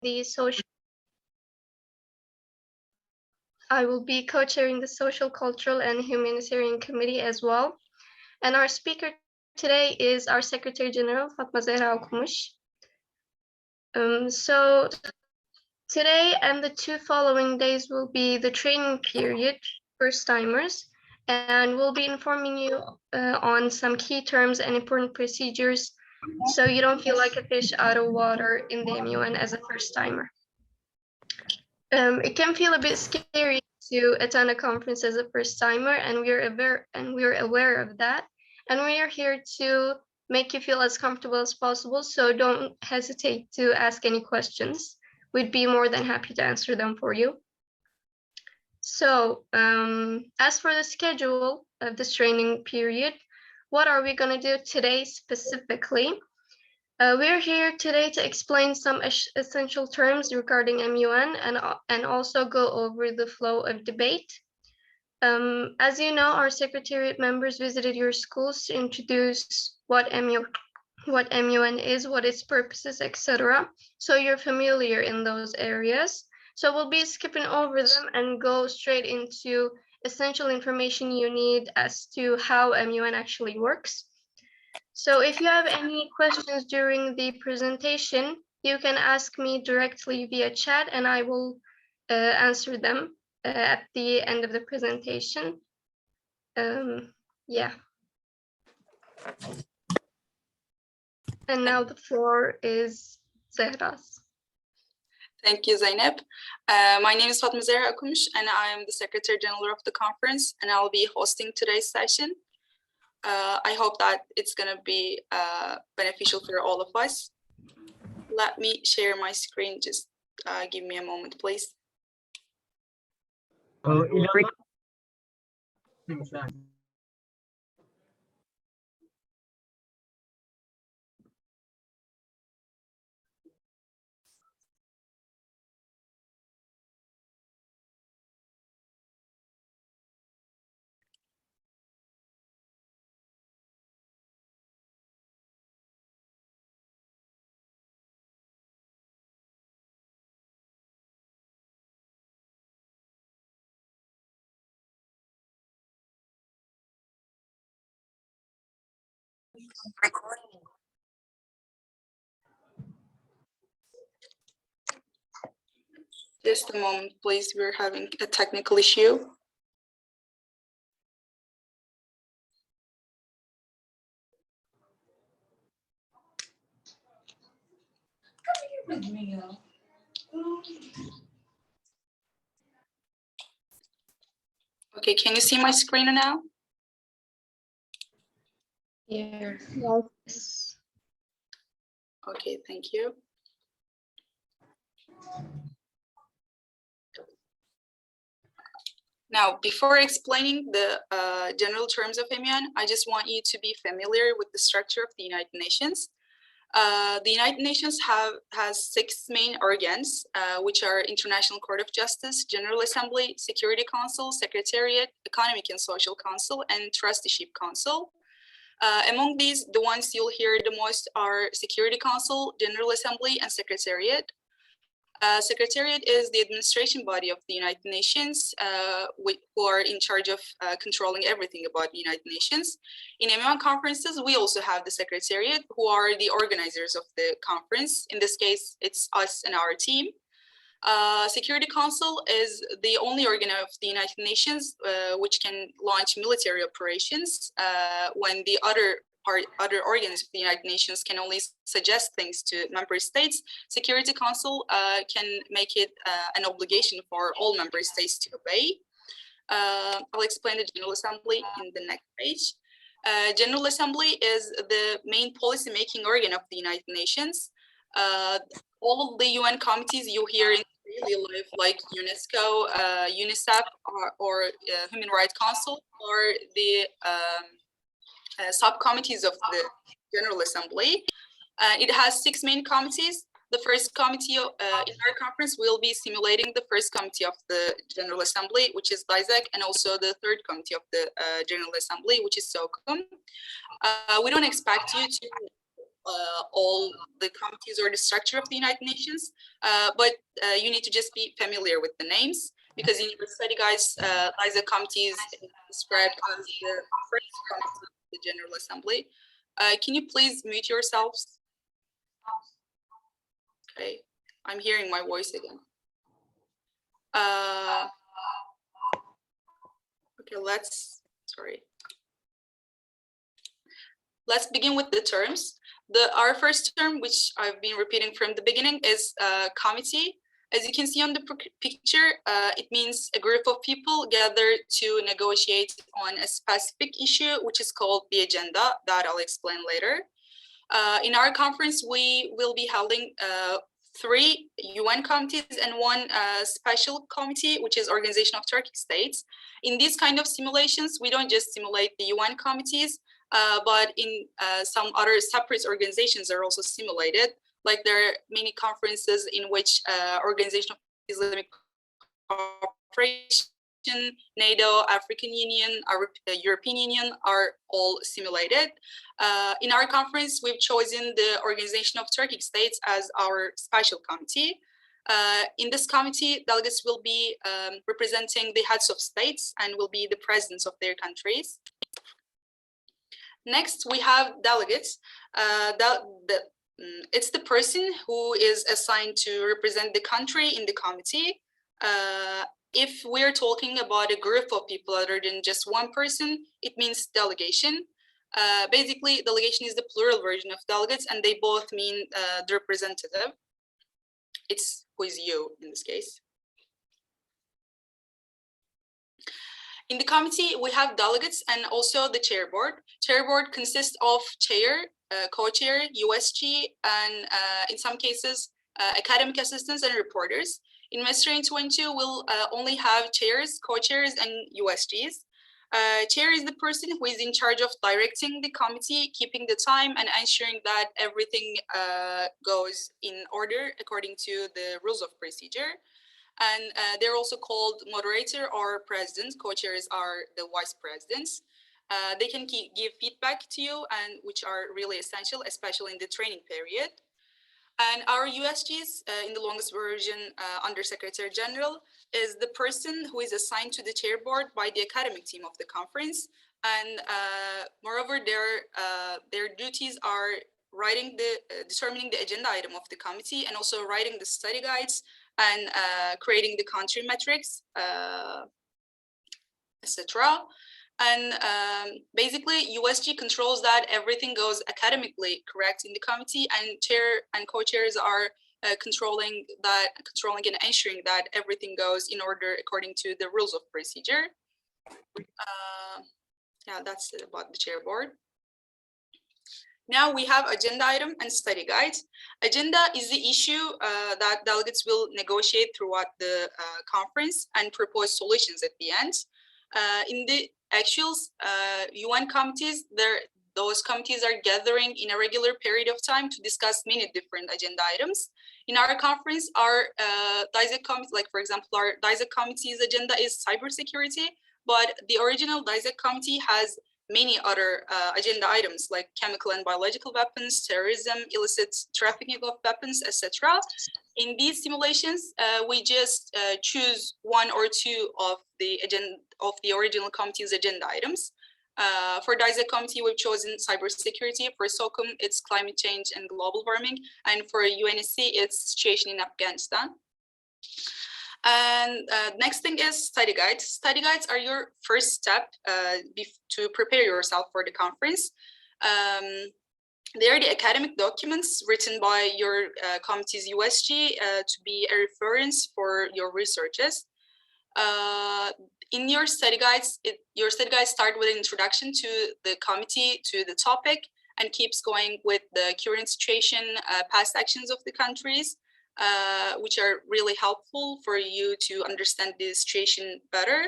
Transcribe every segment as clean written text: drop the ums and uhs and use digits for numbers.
the social. I will be co-chairing the Social, Cultural, and Humanitarian Committee as well. And our speaker today is our Secretary General, Fatma Zehra Okumuş. So today and the 2 following days will be the training period, first-timers, and we'll be informing you on some key terms and important procedures so you don't feel like a fish out of water in the MUN as a first-timer. It can feel a bit scary to attend a conference as a first-timer, and we're aware of that. And we are here to make you feel as comfortable as possible, so don't hesitate to ask any questions. We'd be more than happy to answer them for you. So, as for the schedule of this training period, what are we going to do today specifically? We're here today to explain some essential terms regarding MUN and also go over the flow of debate. As you know, our Secretariat members visited your schools to introduce what MUN is, what its purposes, etc. So you're familiar in those areas. So we'll be skipping over them and go straight into essential information you need as to how MUN actually works. So if you have any questions during the presentation, you can ask me directly via chat and I will answer them at the end of the presentation. Yeah. And now the floor is Zehra's. Thank you, Zeynep. My name is Fatma Zehra Okumuş, and I am the Secretary General of the conference, and I'll be hosting today's session. I hope that it's going to be beneficial for all of us. Let me share my screen. Just give me a moment, please. Just a moment, please. We're having a technical issue. Okay, can you see my screen now? Yes. Okay, thank you. Now, before explaining the general terms of MUN, I just want you to be familiar with the structure of the United Nations. The United Nations has 6 main organs, which are International Court of Justice, General Assembly, Security Council, Secretariat, Economic and Social Council, and Trusteeship Council. Among these, the ones you'll hear the most are Security Council, General Assembly, and Secretariat. Secretariat is the administration body of the United Nations, who are in charge of controlling everything about the United Nations. In MUN conferences, we also have the Secretariat, who are the organizers of the conference. In this case, it's us and our team. Security Council is the only organ of the United Nations which can launch military operations when the other organs of the United Nations can only suggest things to member states. Security Council can make it an obligation for all member states to obey. I'll explain the General Assembly in the next page. General Assembly is the main policy-making organ of the United Nations. All of the UN committees you hear in daily life, like UNESCO, UNICEF, or Human Rights Council, or the subcommittees of the General Assembly. It has 6 main committees. The first committee in our conference will be simulating the first committee of the General Assembly, which is DISAC, and also the third committee of the General Assembly, which is SOCOM. We don't expect you to all the committees or the structure of the United Nations, but you need to just be familiar with the names, because in your study guides, LISA committees described as the first committee of the General Assembly. Can you please mute yourselves? Okay, I'm hearing my voice again. Okay, let's begin with the terms. Our first term, which I've been repeating from the beginning, is committee. As you can see on the picture, it means a group of people gathered to negotiate on a specific issue, which is called the agenda, that I'll explain later. In our conference, we will be holding 3 UN committees and 1 special committee, which is Organization of Turkic States. In these kind of simulations, we don't just simulate the UN committees, but in some other separate organizations are also simulated. Like there are many conferences in which Organization of Islamic Cooperation, NATO, African Union, European Union are all simulated. In our conference, we've chosen the Organization of Turkic States as our special committee. In this committee, delegates will be representing the heads of states and will be the presidents of their countries. Next, we have delegates. It's the person who is assigned to represent the country in the committee. If we're talking about a group of people other than just one person, it means delegation. Basically, delegation is the plural version of delegates, and they both mean the representative. It's who is you in this case. In the committee, we have delegates and also the chair board. Chair board consists of chair, co-chair, USG, and in some cases, academic assistants and reporters. In MES 2022, we'll only have chairs, co-chairs, and USGs. Chair is the person who is in charge of directing the committee, keeping the time, and ensuring that everything goes in order according to the rules of procedure. And they're also called moderator or president. Co-chairs are the vice presidents. They can give feedback to you, and which are really essential, especially in the training period. And our USGs, in the longest version, Under Secretary General, is the person who is assigned to the chair board by the academic team of the conference. And moreover, their duties are determining the agenda item of the committee, and also writing the study guides, and creating the country metrics, etc. And basically, USG controls that everything goes academically correct in the committee, and chair and co-chairs are controlling and ensuring that everything goes in order according to the rules of procedure. Yeah, that's about the chair board. Now we have agenda item and study guides. Agenda is the issue that delegates will negotiate throughout the conference and propose solutions at the end. In the actuals, UN committees, those committees are gathering in a regular period of time to discuss many different agenda items. In our conference, our DISAC committee, like for example, our DISAC committee's agenda is cybersecurity, but the original DISAC committee has many other agenda items like chemical and biological weapons, terrorism, illicit trafficking of weapons, etc. In these simulations, we just choose 1 or 2 of the original committee's agenda items. For DISAC committee, we've chosen cybersecurity. For SOCOM, it's climate change and global warming. And for UNSC, it's situation in Afghanistan. And next thing is study guides. Study guides are your first step to prepare yourself for the conference. They are the academic documents written by your committee's USG to be a reference for your researches. In your study guides, start with an introduction to the committee, to the topic, and keeps going with the current situation, past actions of the countries, which are really helpful for you to understand the situation better.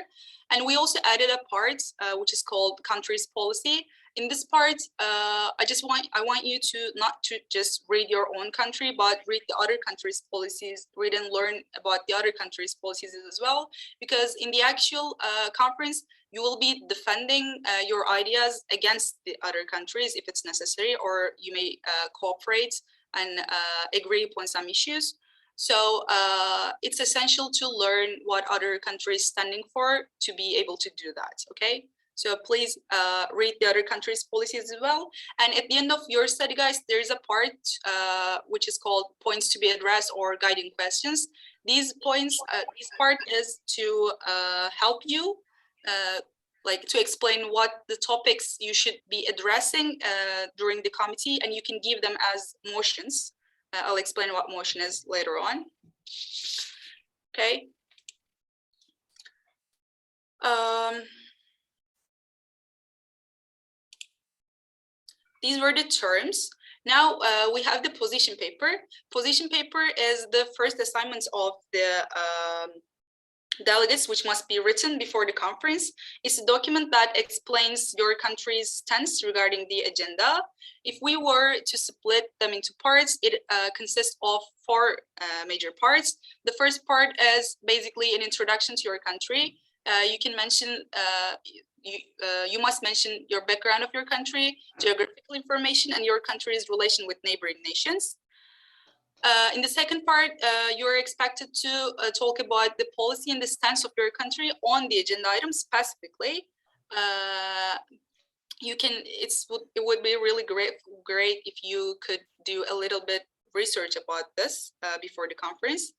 And we also added a part which is called countries policy. In this part, I want you to not to just read your own country, but read the other countries' policies, read and learn about the other countries' policies as well. Because in the actual conference, You will be defending your ideas against the other countries if it's necessary, or you may cooperate and agree upon some issues. So it's essential to learn what other countries standing for to be able to do that, okay? So please read the other countries' policies as well. And at the end of your study, guys, there is a part which is called points to be addressed or guiding questions. These points, this part is to help you, like to explain what the topics you should be addressing during the committee, and you can give them as motions. I'll explain what motion is later on. Okay. These were the terms. Now we have the position paper. Position paper is the first assignment of the delegates, which must be written before the conference. It's a document that explains your country's stance regarding the agenda. If we were to split them into parts, it consists of 4 major parts. The first part is basically an introduction to your country. You can mention, you must mention your background of your country, geographical information, and your country's relation with neighboring nations. In the second part, you're expected to talk about the policy and the stance of your country on the agenda items specifically. It would be really great if you could do a little bit research about this before the conference.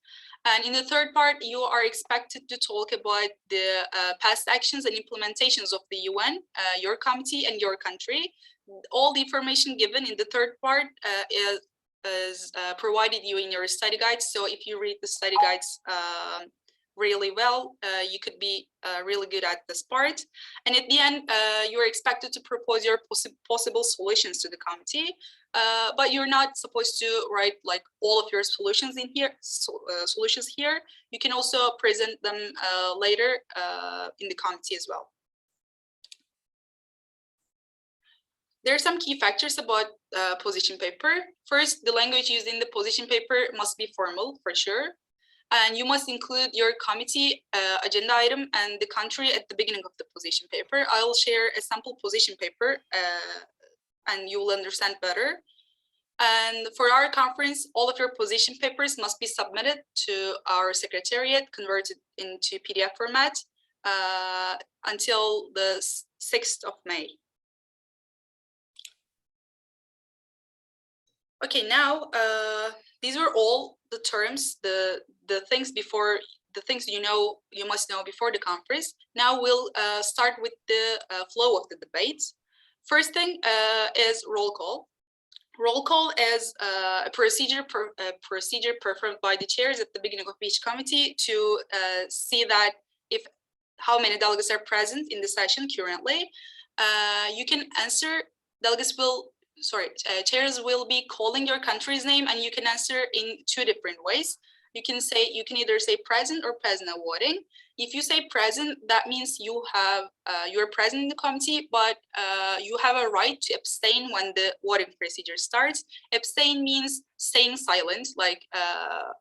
And in the third part, you are expected to talk about the past actions and implementations of the UN, your committee, and your country. All the information given in the third part is provided you in your study guides. So if you read the study guides really well, you could be really good at this part. And at the end, you're expected to propose your possible solutions to the committee, but you're not supposed to write like all of your solutions in here. Solutions here. You can also present them later in the committee as well. There are some key factors about position paper. First, the language used in the position paper must be formal for sure. And you must include your committee agenda item and the country at the beginning of the position paper. I will share a sample position paper and you will understand better. And for our conference, all of your position papers must be submitted to our secretariat, converted into PDF format until the 6th of May. Okay, now these were all the terms, the things before, the things you must know before the conference. Now we'll start with the flow of the debate. First thing is roll call. Roll call is a procedure performed by the chairs at the beginning of each committee to see that how many delegates are present in the session currently. You can answer, chairs will be calling your country's name, and you can answer in 2 different ways. You can either say present or present and voting. If you say present, that means you're present in the committee, but you have a right to abstain when the voting procedure starts. Abstain means staying silent, like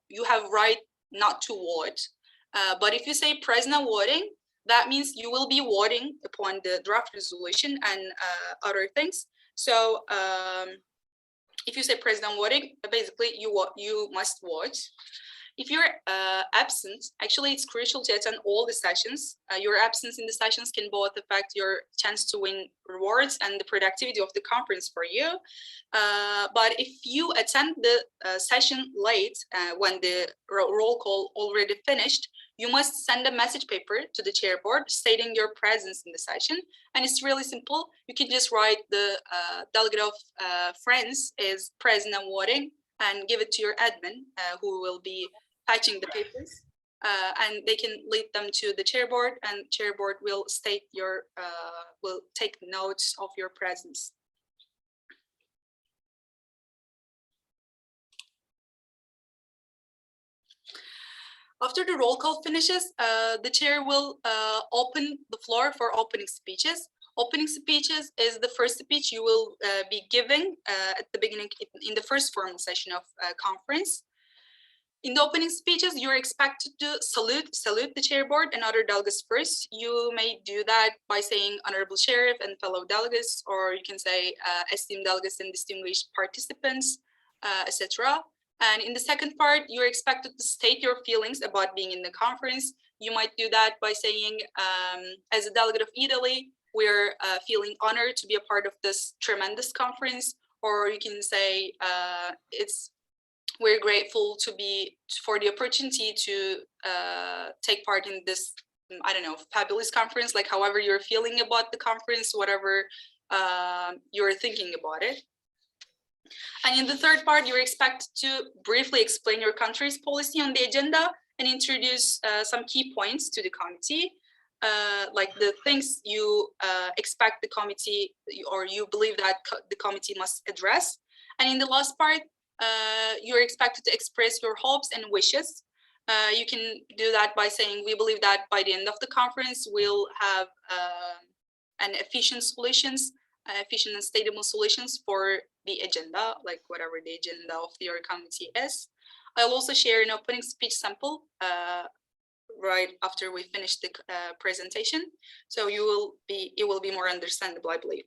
you have right not to vote. But if you say present and voting, that means you will be voting upon the draft resolution and other things. So if you say present voting, basically you must vote. If you're absent, actually it's crucial to attend all the sessions. Your absence in the sessions can both affect your chance to win rewards and the productivity of the conference for you. But if you attend the session late, when the roll call already finished, you must send a message paper to the chair board stating your presence in the session. And it's really simple. You can just write the delegate of friends is present and voting, and give it to your admin who will be patching the papers, and they can lead them to the chair board, and chair board will state will take notes of your presence. After the roll call finishes, the chair will open the floor for opening speeches. Opening speeches is the first speech you will be giving at the beginning in the first formal session of conference. In the opening speeches, you're expected to salute the chairboard and other delegates first. You may do that by saying honorable sheriff and fellow delegates, or you can say esteemed delegates and distinguished participants, etc. And in the second part, you're expected to state your feelings about being in the conference. You might do that by saying, as a delegate of Italy, we're feeling honored to be a part of this tremendous conference. Or you can say, we're grateful for the opportunity to take part in this, I don't know, fabulous conference, like however you're feeling about the conference, whatever you're thinking about it. And in the third part, you're expected to briefly explain your country's policy on the agenda and introduce some key points to the committee, like the things you expect the committee, or you believe that the committee must address. And in the last part, you're expected to express your hopes and wishes. You can do that by saying, we believe that by the end of the conference, we'll have an efficient and sustainable solutions for the agenda, like whatever the agenda of your committee is. I'll also share an opening speech sample right after we finish the presentation, so it will be more understandable, I believe.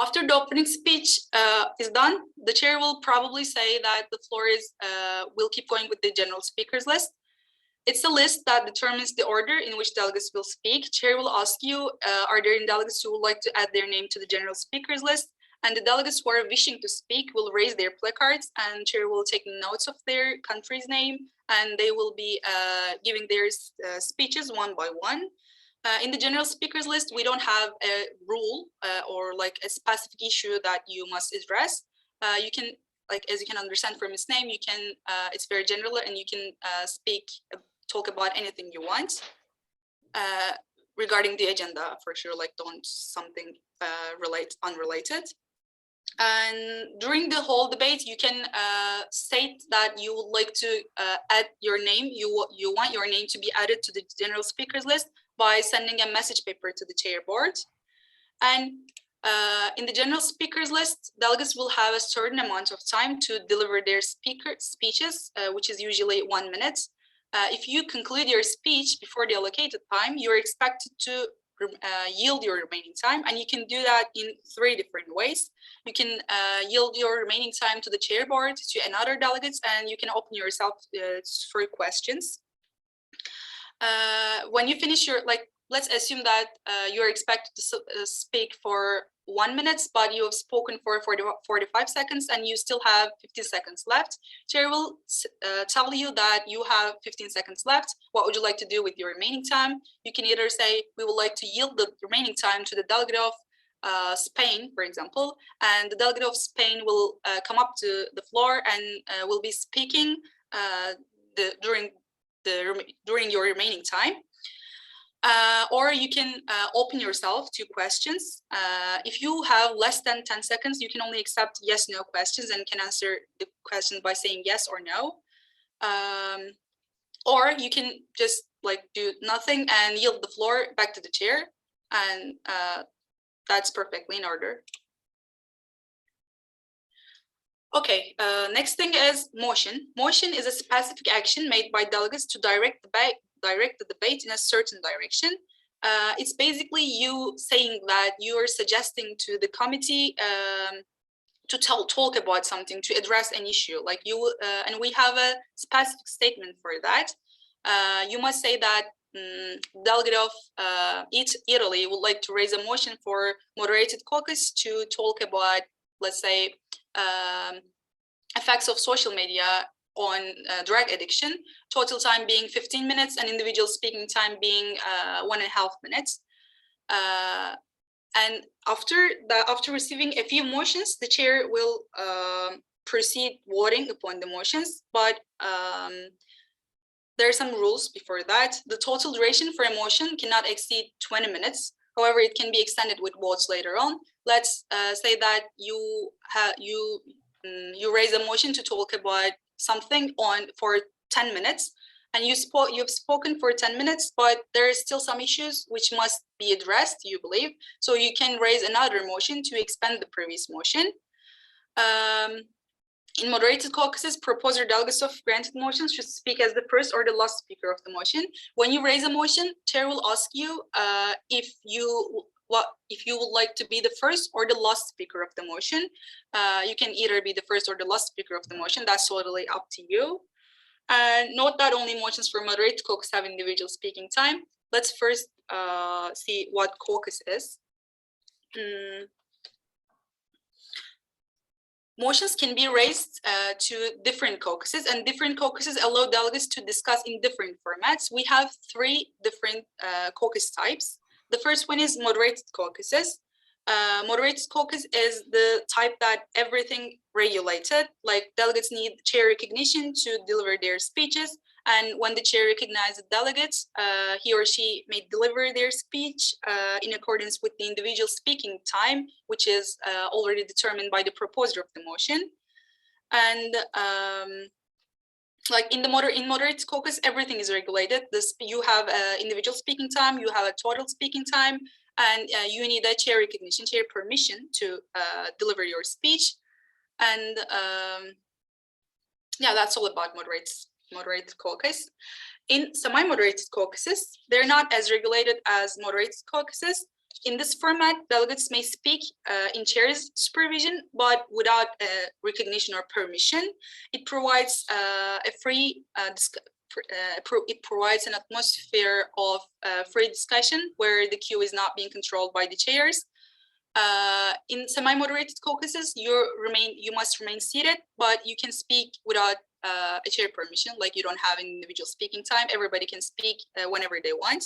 After the opening speech is done, the chair will probably say that the floor will keep going with the general speakers list. It's a list that determines the order in which delegates will speak. Chair will ask you, are there any delegates who would like to add their name to the general speakers list? And the delegates who are wishing to speak will raise their placards, and chair will take notes of their country's name, and they will be giving their speeches one by one. In the general speakers list, we don't have a rule or like a specific issue that you must address. You can, like, as you can understand from its name, you can, it's very general, and you can talk about anything you want regarding the agenda, for sure, like don't something unrelated. And during the whole debate, you can state that you would like to add your name. You want your name to be added to the general speakers list by sending a message paper to the chair board. And in the general speakers list, delegates will have a certain amount of time to deliver their speeches, which is usually 1 minute. If you conclude your speech before the allocated time, you're expected to yield your remaining time, and you can do that in 3 different ways. You can yield your remaining time to the chair board, to another delegates, and you can open yourself for questions. When you finish your, like, let's assume that you're expected to speak for 1 minute, but you have spoken for 45 seconds and you still have 15 seconds left. Chair will tell you that you have 15 seconds left. What would you like to do with your remaining time? You can either say, we would like to yield the remaining time to the delegate of Spain, for example, and the delegate of Spain will come up to the floor and will be speaking during your remaining time. Or you can open yourself to questions. If you have less than 10 seconds, you can only accept yes, no questions and can answer the question by saying yes or no. Or you can just like do nothing and yield the floor back to the chair, and that's perfectly in order. Okay, next thing is motion. Motion is a specific action made by delegates to direct the debate in a certain direction. It's basically you saying that you are suggesting to the committee to talk about something, to address an issue. Like you, and we have a specific statement for that. You must say that delegate of Italy would like to raise a motion for moderated caucus to talk about, let's say, effects of social media on drug addiction, total time being 15 minutes and individual speaking time being 1.5 minutes. And after receiving a few motions, the chair will proceed voting upon the motions, but there are some rules before that. The total duration for a motion cannot exceed 20 minutes. However, it can be extended with votes later on. Let's say that you raise a motion to talk about something for 10 minutes, and you've spoken for 10 minutes, but there is still some issues which must be addressed, you believe. So you can raise another motion to expand the previous motion. In moderated caucuses, proposer delegates of granted motions should speak as the first or the last speaker of the motion. When you raise a motion, chair will ask you if you would like to be the first or the last speaker of the motion. You can either be the first or the last speaker of the motion. That's totally up to you. And note that only motions for moderated caucus have individual speaking time. Let's first see what caucus is. Motions can be raised to different caucuses, and different caucuses allow delegates to discuss in different formats. We have three different caucus types. The first one is moderated caucuses. Moderated caucus is the type that everything regulated, like delegates need chair recognition to deliver their speeches. And when the chair recognizes delegates, he or she may deliver their speech in accordance with the individual speaking time, which is already determined by the proposer of the motion. And like in moderate caucus, everything is regulated. You have individual speaking time, you have a total speaking time, and you need a chair recognition, chair permission to deliver your speech. And yeah, that's all about moderated caucus. In semi-moderated caucuses, they're not as regulated as moderated caucuses. In this format, delegates may speak in chair's supervision, but without recognition or permission. It provides a free it provides an atmosphere of free discussion where the queue is not being controlled by the chairs. In semi-moderated caucuses, you must remain seated, but you can speak without a chair permission, like you don't have an individual speaking time. Everybody can speak whenever they want.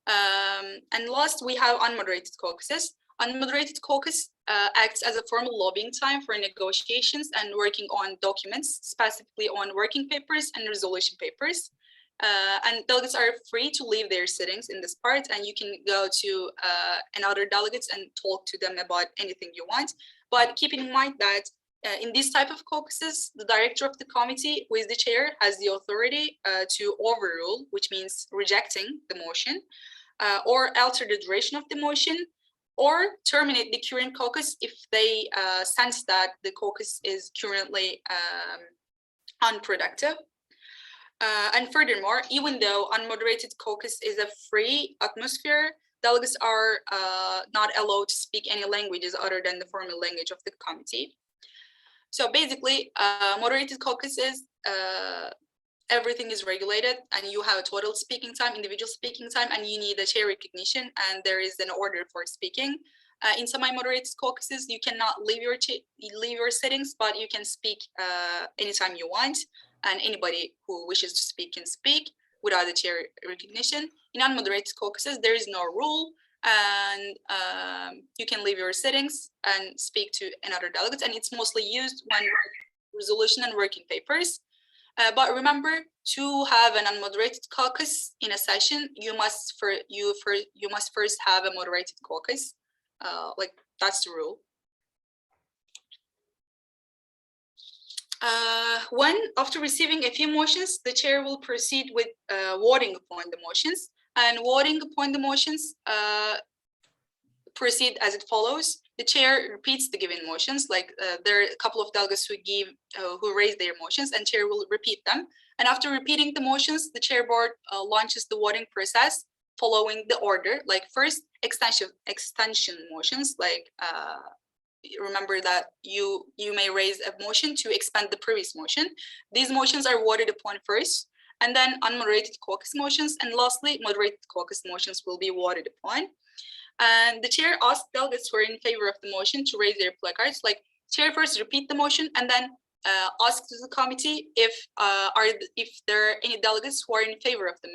And last, we have unmoderated caucuses. Unmoderated caucus acts as a formal lobbying time for negotiations and working on documents, specifically on working papers and resolution papers. And delegates are free to leave their sittings in this part, and you can go to another delegates and talk to them about anything you want. But keep in mind that in this type of caucuses, the director of the committee, who is the chair, has the authority to overrule, which means rejecting the motion, or alter the duration of the motion, or terminate the current caucus if they sense that the caucus is currently unproductive. And furthermore, even though unmoderated caucus is a free atmosphere, delegates are not allowed to speak any languages other than the formal language of the committee. So basically, moderated caucus is everything is regulated, and you have a total speaking time, individual speaking time, and you need a chair recognition, and there is an order for speaking. In semi-moderated caucuses, you cannot leave your settings, but you can speak anytime you want, and anybody who wishes to speak can speak without a chair recognition. In unmoderated caucuses, there is no rule, and you can leave your settings and speak to another delegate, and it's mostly used when resolution and working papers. But remember, to have an unmoderated caucus in a session, you must first have a moderated caucus. Like that's the rule. When after receiving a few motions, the chair will proceed with voting upon the motions, and voting upon the motions proceed as it follows. The chair repeats the given motions, like there are a couple of delegates who raise their motions, and chair will repeat them. And after repeating the motions, the chair board launches the voting process following the order. Like first, extension motions, like remember that you may raise a motion to expand the previous motion. These motions are voted upon first, and then unmoderated caucus motions, and lastly, moderated caucus motions will be voted upon. And the chair asks delegates who are in favor of the motion to raise their placards. Like chair first repeat the motion, and then asks the committee if there are any delegates who are in favor of the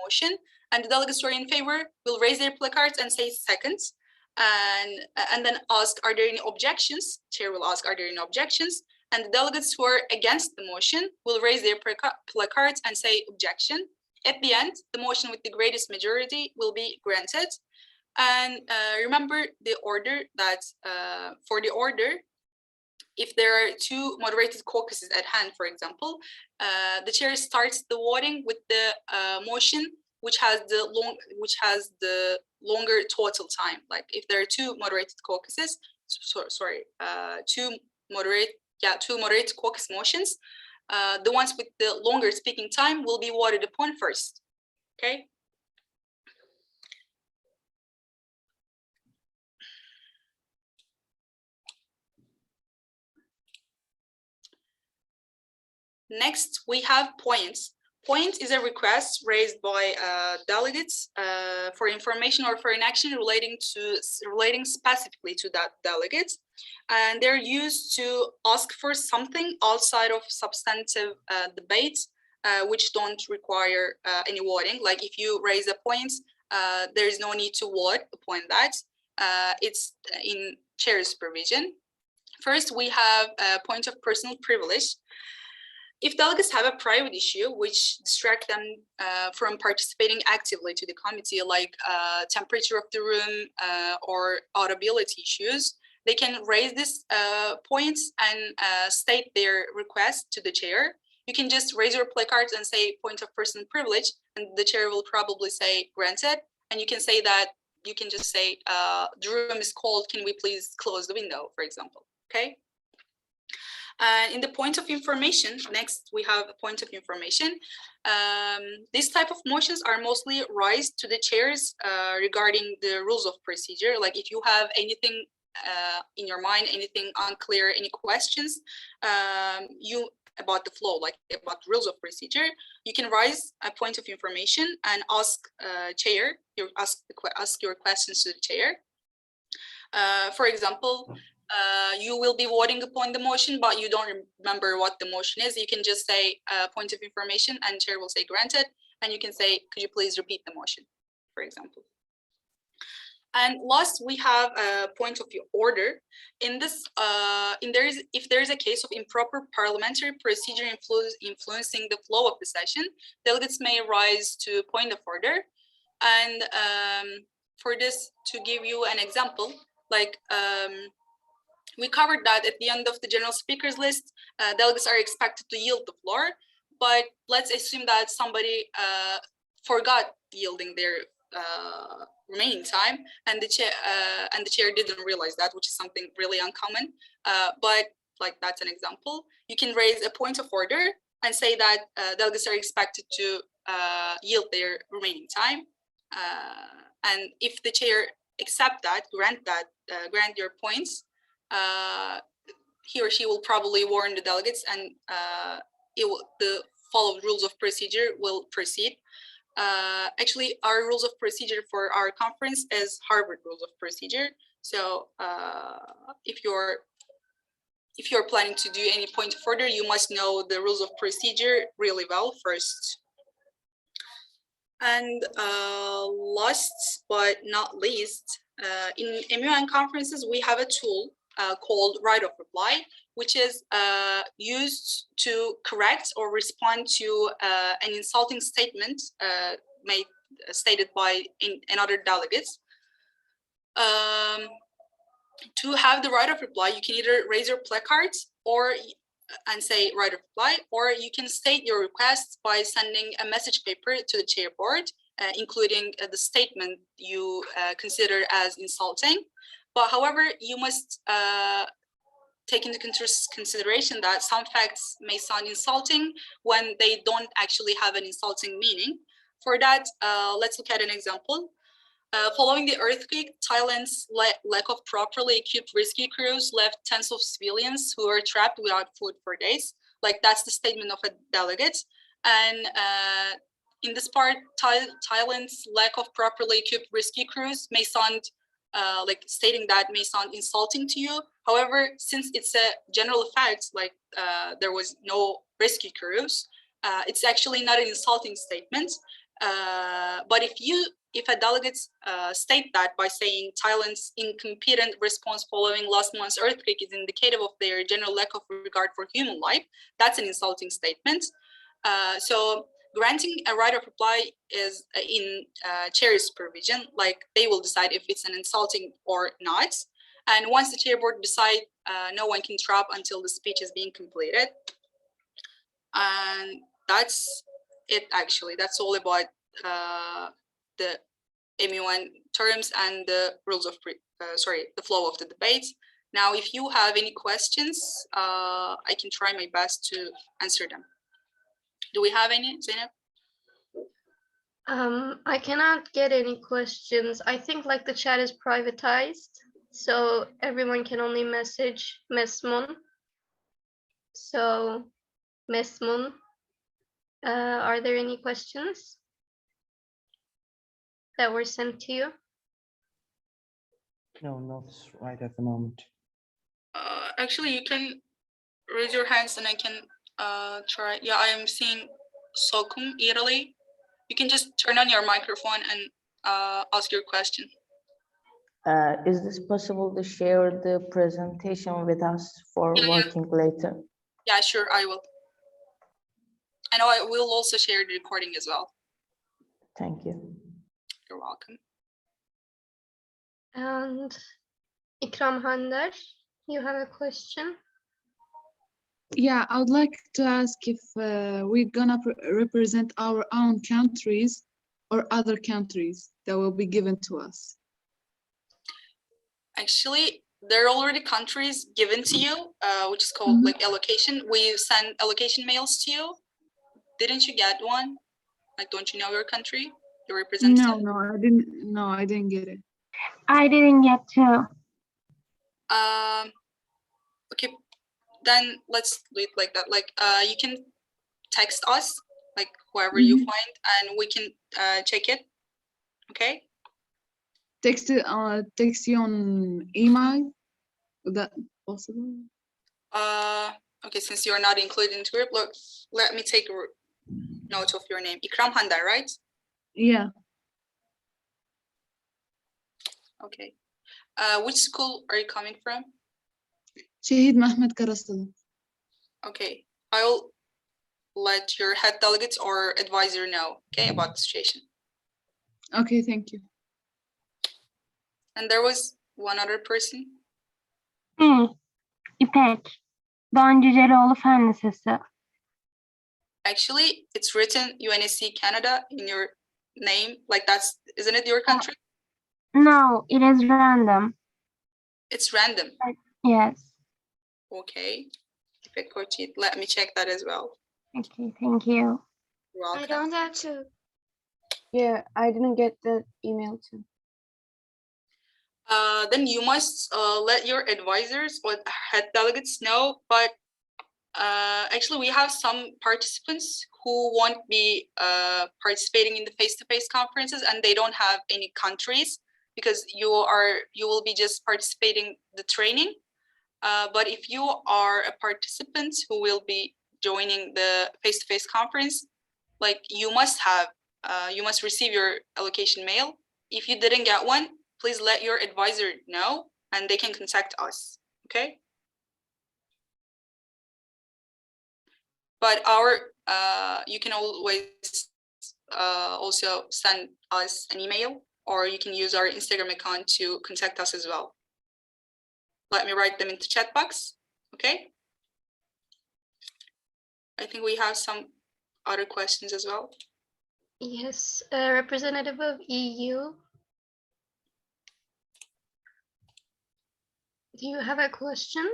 motion, and the delegates who are in favor will raise their placards and say seconds, and then ask, are there any objections? Chair will ask, are there any objections? And the delegates who are against the motion will raise their placards and say objection. At the end, the motion with the greatest majority will be granted. And remember the order that for the order, if there are two moderated caucuses at hand, for example, the chair starts the voting with the motion which has the longer total time. Like if there are two moderated caucuses, two moderate two moderate caucus motions. The ones with the longer speaking time will be voted upon first. Okay. Next, we have points. Point is a request raised by delegates for information or for an action relating specifically to that delegate, and they're used to ask for something outside of substantive debates, which don't require any voting. Like if you raise a point, there is no need to vote upon that. It's in chair's provision. First, we have a point of personal privilege. If delegates have a private issue which distract them from participating actively to the committee, like temperature of the room or audibility issues, they can raise this points and state their request to the chair. You can just raise your placards and say point of personal privilege, and the chair will probably say granted. And you can say that, you can just say the room is cold, can we please close the window, for example, okay? In the point of information, next we have a point of information. These type of motions are mostly raised to the chairs regarding the rules of procedure. Like if you have anything in your mind, anything unclear, any questions about the flow, like about rules of procedure, you can raise a point of information and ask chair. You ask your questions to the chair. For example, you will be voting upon the motion, but you don't remember what the motion is. You can just say point of information and chair will say granted. And you can say, could you please repeat the motion, for example. And last, we have a point of order. In this, if there is a case of improper parliamentary procedure influencing the flow of the session, delegates may rise to point of order. And for this, to give you an example, like we covered that at the end of the general speakers list, delegates are expected to yield the floor, but let's assume that somebody forgot yielding their remaining time, and the chair didn't realize that, which is something really uncommon. But like that's an example. You can raise a point of order and say that delegates are expected to yield their remaining time, and if the chair accept that, grant your points, he or she will probably warn the delegates, and the followed rules of procedure will proceed. Actually, our rules of procedure for our conference is Harvard rules of procedure. So if you're planning to do any point of order, you must know the rules of procedure really well first. And last but not least, in MEUN conferences, we have a tool called right of reply, which is used to correct or respond to an insulting statement stated by another delegates. To have the right of reply, you can either raise your placards and say right of reply, or you can state your request by sending a message paper to the chair board, including the statement you consider as insulting. But however, you must take into consideration that some facts may sound insulting when they don't actually have an insulting meaning. For that, let's look at an example. Following the earthquake, Thailand's lack of properly equipped rescue crews left tens of civilians who were trapped without food for days. Like that's the statement of a delegate. And in this part, Thailand's lack of properly equipped rescue crews may sound like stating that may sound insulting to you. However, since it's a general fact, like there was no rescue crews, it's actually not an insulting statement. But if a delegate state that by saying Thailand's incompetent response following last month's earthquake is indicative of their general lack of regard for human life, that's an insulting statement. So granting a right of reply is in chair's provision, like they will decide if it's an insulting or not. And once the chair board decide, no one can interrupt until the speech is being completed. And that's it, actually. That's all about the MEUN terms and the rules of the flow of the debate. Now, if you have any questions, I can try my best to answer them. Do we have any, Zainab? I cannot get any questions. I think like the chat is privatized, so everyone can only message MES MUN. So MES MUN, are there any questions that were sent to you? No, not right at the moment. Actually, you can raise your hands and I can try. Yeah, I am seeing Sokum, Italy. You can just turn on your microphone and ask your question. Is this possible to share the presentation with us for Yeah. working later? Yeah, sure, I will. I know I will also share the recording as well. Thank you. You're welcome. And Ikram Handar, you have a question? Yeah, I would like to ask if we're gonna represent our own countries or other countries that will be given to us. Actually, there are already countries given to you, which is called like allocation. We send allocation mails to you. Didn't you get one? Like, don't you know your country, your representative? No, I didn't. No, I didn't get it. I didn't get to. Okay, then let's do it like that. Like, you can text us, like whoever you find, and we can check it. Okay. Text you on email. Is that possible? Okay, since you're not included in the group, look, let me take a note of your name. Ikram Handar, right? Yeah. Okay. Which school are you coming from? Shahid Mahmoud Karasala. Okay, I'll let your head delegates or advisor know, okay, about the situation. Okay, thank you. And there was one other person. İpek. Doğan Cüceloğlu Fen Lisesi. Actually, it's written UNSC Canada in your name, like that's, isn't it your country? No, it is random. It's random. Yes. Okay. Let me check that as well. Okay, thank you. You're welcome. I don't have to. Yeah, I didn't get the email too. Then you must let your advisors or head delegates know, but actually we have some participants who won't be participating in the face-to-face conferences and they don't have any countries because you will be just participating the training. But if you are a participant who will be joining the face-to-face conference, like you must receive your allocation mail. If you didn't get one, please let your advisor know and they can contact us, okay? But you can always also send us an email or you can use our Instagram account to contact us as well. Let me write them into chat box, okay? I think we have some other questions as well. Yes, representative of EU. Do you have a question?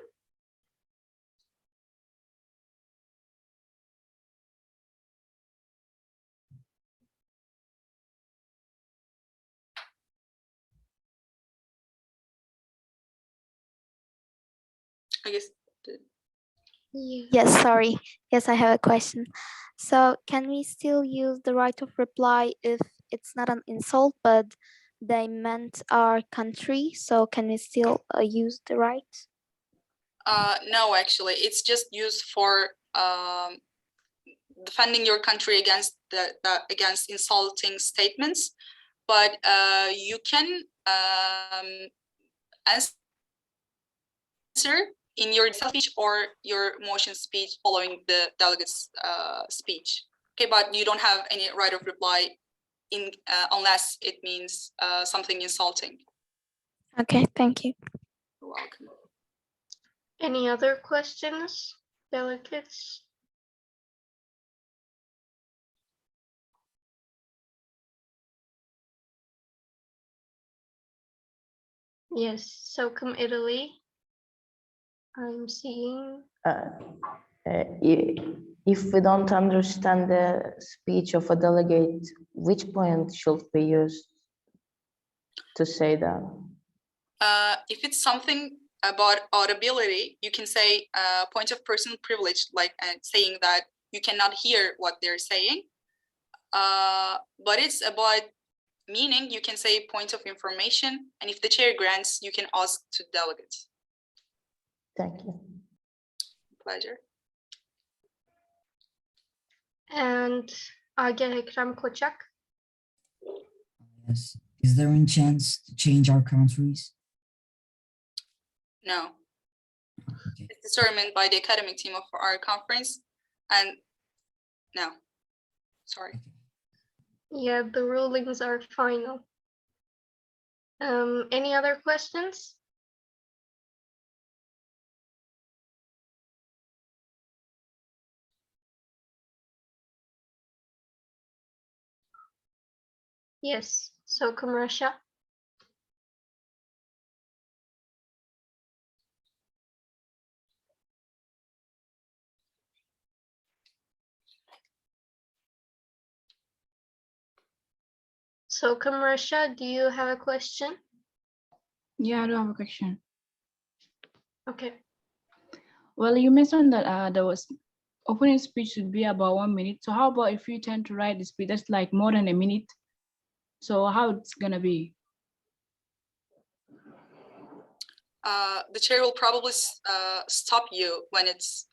I guess. Yeah. Yes, sorry. Yes, I have a question. So can we still use the right of reply if it's not an insult, but they meant our country? So can we still use the right? No, actually, it's just used for defending your country against against insulting statements. But you can answer in your speech or your motion speech following the delegate's speech. Okay, but you don't have any right of reply in unless it means something insulting. Okay, thank you. You're welcome. Any other questions, delegates? Yes, so come Italy. I'm seeing. If we don't understand the speech of a delegate, which point should we use to say that? If it's something about audibility, you can say point of personal privilege, like saying that you cannot hear what they're saying. But it's about meaning, you can say point of information. And if the chair grants, you can ask to delegates. Thank you. Pleasure. And Agah Ekrem Koçak. Yes. Is there any chance to change our countries? No, Okay. it's determined by the academic team of our conference. And no, sorry. Yeah, the rulings are final. Any other questions? Yes, so Kumrasha. So Kumrasha, do you have a question? Yeah, I do have a question. Okay. Well, you mentioned that there was opening speech should be about 1 minute. So how about if you tend to write the speech, that's like more than a minute? So how it's gonna be? The chair will probably stop you when it's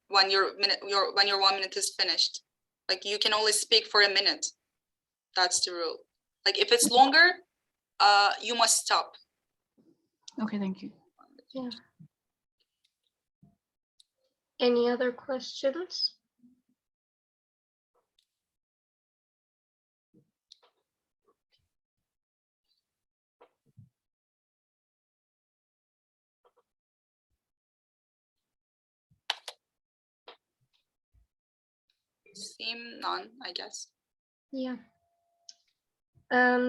when your 1 minute is finished. Like you can only speak for a minute. That's the rule. Like if it's longer, you must stop. Okay, thank you. Yeah. Any other questions? Seem none, I guess. Yeah.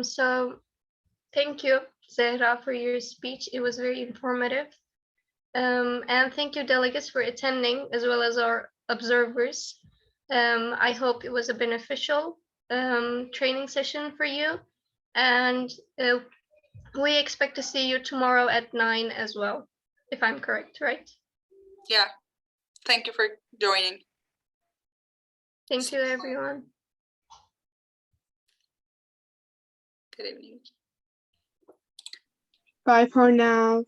So thank you, Zehra, for your speech. It was very informative. And thank you, delegates, for attending, as well as our observers. I hope it was a beneficial training session for you. And we expect to see you tomorrow at 9 as well, if I'm correct, right? Yeah. Thank you for joining. Thank you, everyone. Good evening. Bye for now.